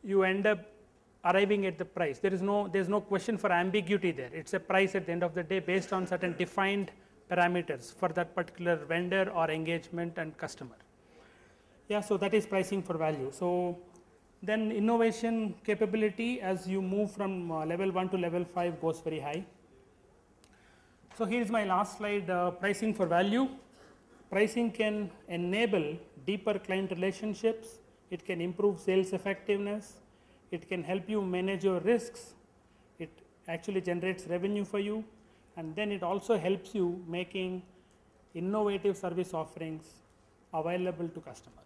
you end up arriving at the price. There's no question for ambiguity there. It's a price at the end of the day based on certain defined parameters for that particular vendor or engagement and customer. Yeah, so that is pricing for value. So then innovation capability as you move from level 1 to level 5 goes very high. So here is my last slide, pricing for value. Pricing can enable deeper client relationships. It can improve sales effectiveness. It can help you manage your risks. It actually generates revenue for you. And then it also helps you making innovative service offerings available to customers.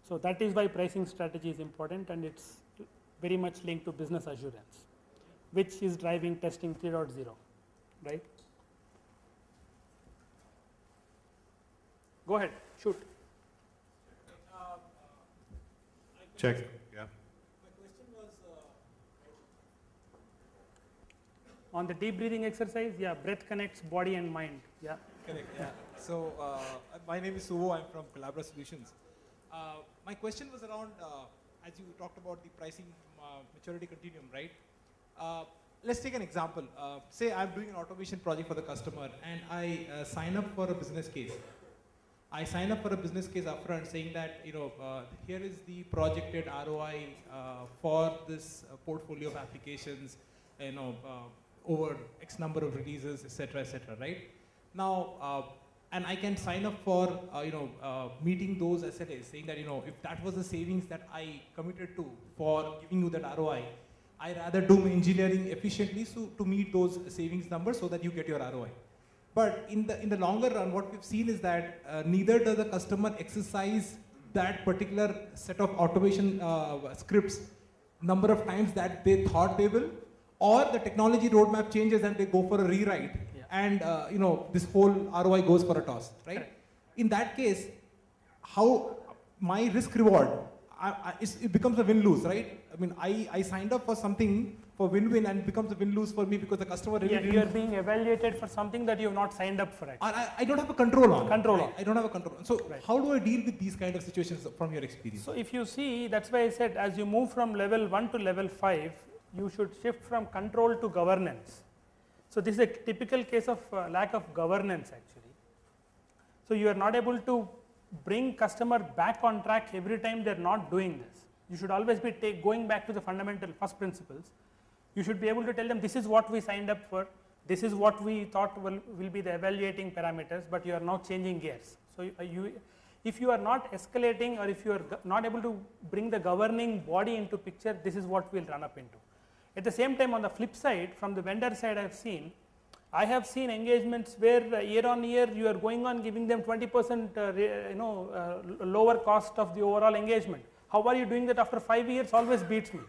So that is why pricing strategy is important, and it's very much linked to business assurance, which is driving testing 3.0, right? Go ahead, shoot. Check. Yeah. My question was on the deep breathing exercise. Yeah, breath connects body and mind. Yeah. correct. Yeah. So my name is Suvo. I'm from Collabra Solutions. My question was around as you talked about the pricing maturity continuum, right? Let's take an example. Say I'm doing an automation project for the customer, and I sign up for a business case. I sign up for a business case upfront saying that, here is the projected ROI for this portfolio of applications, over X number of releases, etc., right? Now, and I can sign up for, meeting those SLAs, saying that, if that was the savings that I committed to for giving you that ROI, I rather do my engineering efficiently to meet those savings numbers so that you get your ROI. But in the longer run, what we've seen is that neither does the customer exercise that particular set of automation scripts number of times that they thought they will, or the technology roadmap changes and they go for a rewrite, and this whole ROI goes for a toss, right? Correct. In that case, how my risk reward, it becomes a win-lose, right? I mean, I signed up for something for win-win, and it becomes a win-lose for me because the customer really you are being evaluated for something that you have not signed up for. I don't have a control on. I don't have a control. So how do I deal with these kind of situations from your experience? So if you see, that's why I said as you move from level 1 to level 5, you should shift from control to governance. So this is a typical case of lack of governance actually. So you are not able to bring customer back on track every time they are not doing this. You should always be going back to the fundamental first principles. You should be able to tell them this is what we signed up for, this is what we thought will be the evaluating parameters, but you are now changing gears. So if you are not escalating, or if you are not able to bring the governing body into picture, this is what we will run up into. At the same time, on the flip side, from the vendor side, I have seen engagements where year on year you are going on giving them 20% lower cost of the overall engagement. How are you doing that after 5 years? Always beats me.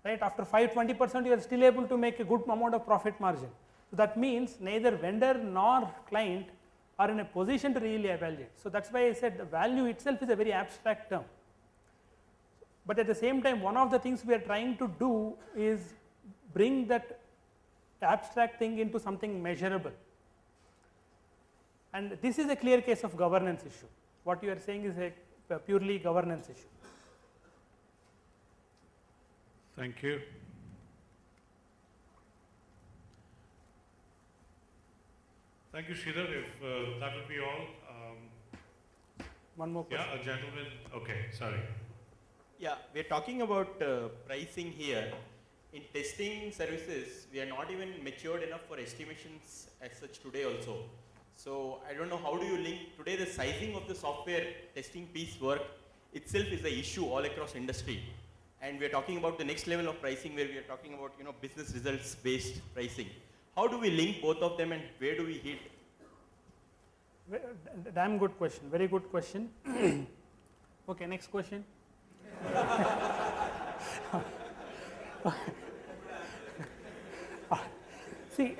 Right? After 20% you are still able to make a good amount of profit margin. So that means neither vendor nor client are in a position to really evaluate. So that's why I said the value itself is a very abstract term. But at the same time, one of the things we are trying to do is bring that abstract thing into something measurable. And this is a clear case of governance issue. What you are saying is a purely governance issue. Thank you. Thank you, Sridhar. If that will be all. One more question. Yeah, a gentleman. Okay, sorry. Yeah, we are talking about pricing here. In testing services, we are not even matured enough for estimations as such today also. So I don't know, how do you link today the sizing of the software testing piece work itself is the issue all across industry. And we are talking about the next level of pricing where we are talking about business results based pricing. How do we link both of them, and where do we hit? Damn good question, very good question. Okay, next question. See,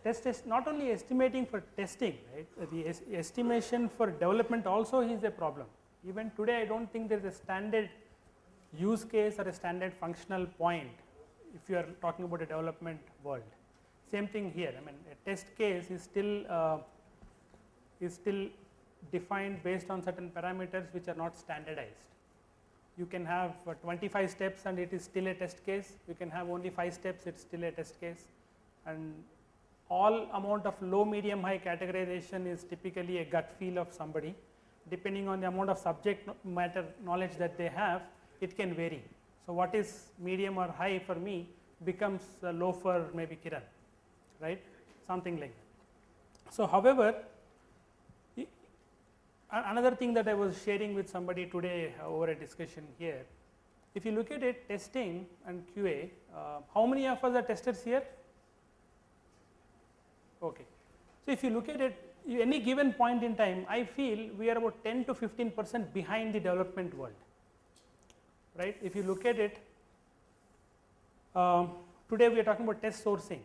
test is not only estimating for testing, right? The estimation for development also is a problem. Even today, I don't think there is a standard use case or a standard functional point if you are talking about a development world. Same thing here. I mean, a test case is still defined based on certain parameters which are not standardized. You can have 25 steps and it is still a test case. You can have only 5 steps, it's still a test case. And all amount of low, medium, high categorization is typically a gut feel of somebody. Depending on the amount of subject matter knowledge that they have, it can vary. So what is medium or high for me becomes low for maybe Kiran, right? Something like that. So however, another thing that I was sharing with somebody today over a discussion here, if you look at it, testing and QA, how many of us are testers here? Okay. So if you look at it, any given point in time, I feel we are about 10 to 15% behind the development world, right? If you look at it, today we are talking about test sourcing,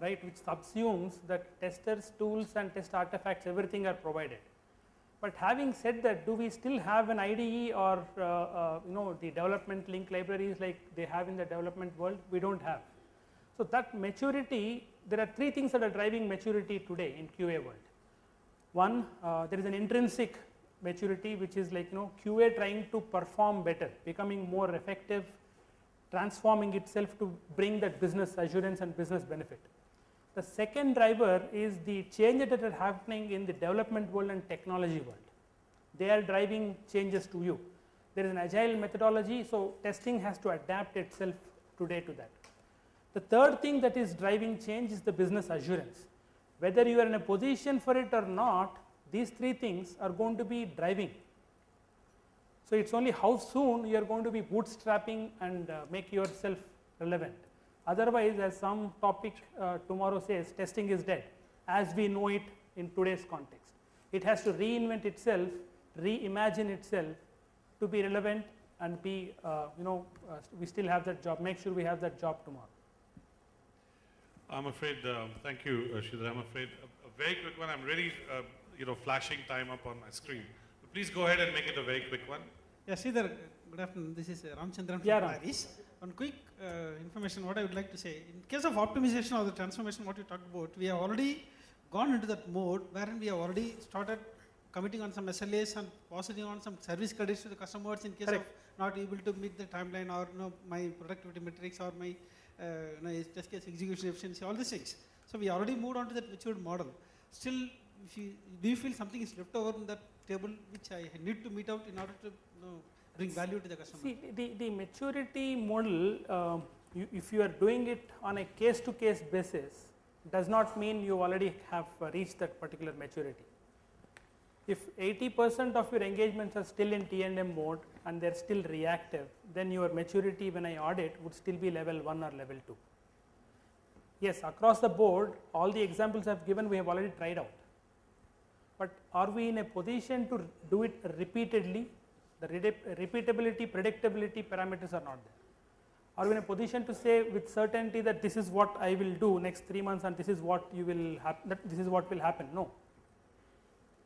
right, which subsumes that testers, tools and test artifacts, everything are provided. But having said that, do we still have an IDE or the development link libraries like they have in the development world? We don't have. So that maturity, there are 3 things that are driving maturity today in QA world. One, there is an intrinsic maturity, which is like QA trying to perform better, becoming more effective, transforming itself to bring that business assurance and business benefit. The second driver is the changes that are happening in the development world and technology world. They are driving changes to you. There is an agile methodology, so testing has to adapt itself today to that. The third thing that is driving change is the business assurance. Whether you are in a position for it or not, these 3 things are going to be driving. So it's only how soon you are going to be bootstrapping and make yourself relevant. Otherwise, as some topic tomorrow says, testing is dead, as we know it in today's context. It has to reinvent itself, reimagine itself to be relevant and be, we still have that job, make sure we have that job tomorrow. I'm afraid, thank you, Sridhar. I'm afraid a very quick one. I'm really, flashing time up on my screen. But please go ahead and make it a very quick one. Yeah, Sridhar, good afternoon. This is Ramchandran from Paris. One quick information, what I would like to say. In case of optimization or the transformation, what you talked about, we have already gone into that mode wherein we have already started committing on some SLAs and positing on some service credits to the customers in case of not able to meet the timeline or my productivity metrics or my test case execution efficiency, all these things. So we already moved on to that matured model. Still, do you feel something is left over on that table which I need to meet out in order to bring value to the customer? See, the maturity model, if you are doing it on a case-to-case basis, does not mean you already have reached that particular maturity. If 80% of your engagements are still in T&M mode and they're still reactive, then your maturity when I audit would still be level 1 or level 2. Yes, across the board, all the examples I've given, we have already tried out. But are we in a position to do it repeatedly? The repeatability, predictability parameters are not there. Are we in a position to say with certainty that this is what I will do next 3 months and this is what you will happen, this is what will happen? No.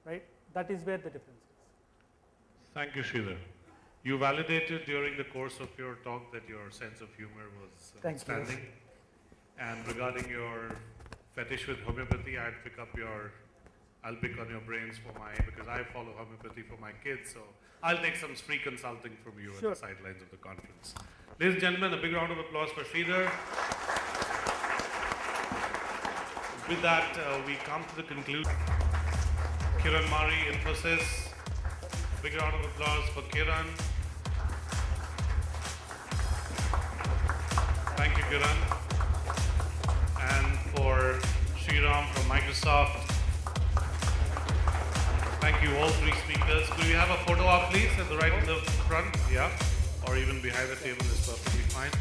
Right? That is where the difference is. Thank you, Sridhar. You validated during the course of your talk that your sense of humor was outstanding. And regarding your fetish with homeopathy, I'll pick on your brains because I follow homeopathy for my kids, so I'll take some free consulting from you at the sidelines of the conference. Ladies and gentlemen, a big round of applause for Sridhar. With that, we come to the conclusion. Kiran Mari, Infosys. Big round of applause for Kiran. Thank you, Kiran. And for Sriram from Microsoft. Thank you, all 3 speakers. Could we have a photo op, please, at the right in the front? Yeah, or even behind the table is perfectly fine.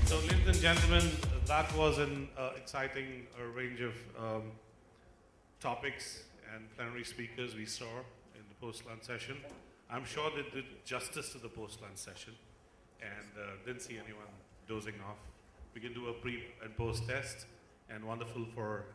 So, ladies and gentlemen, that was an exciting range of topics and plenary speakers we saw in the post-lunch session. I'm sure they did justice to the post-lunch session and didn't see anyone dozing off. We can do a pre and post test, and wonderful for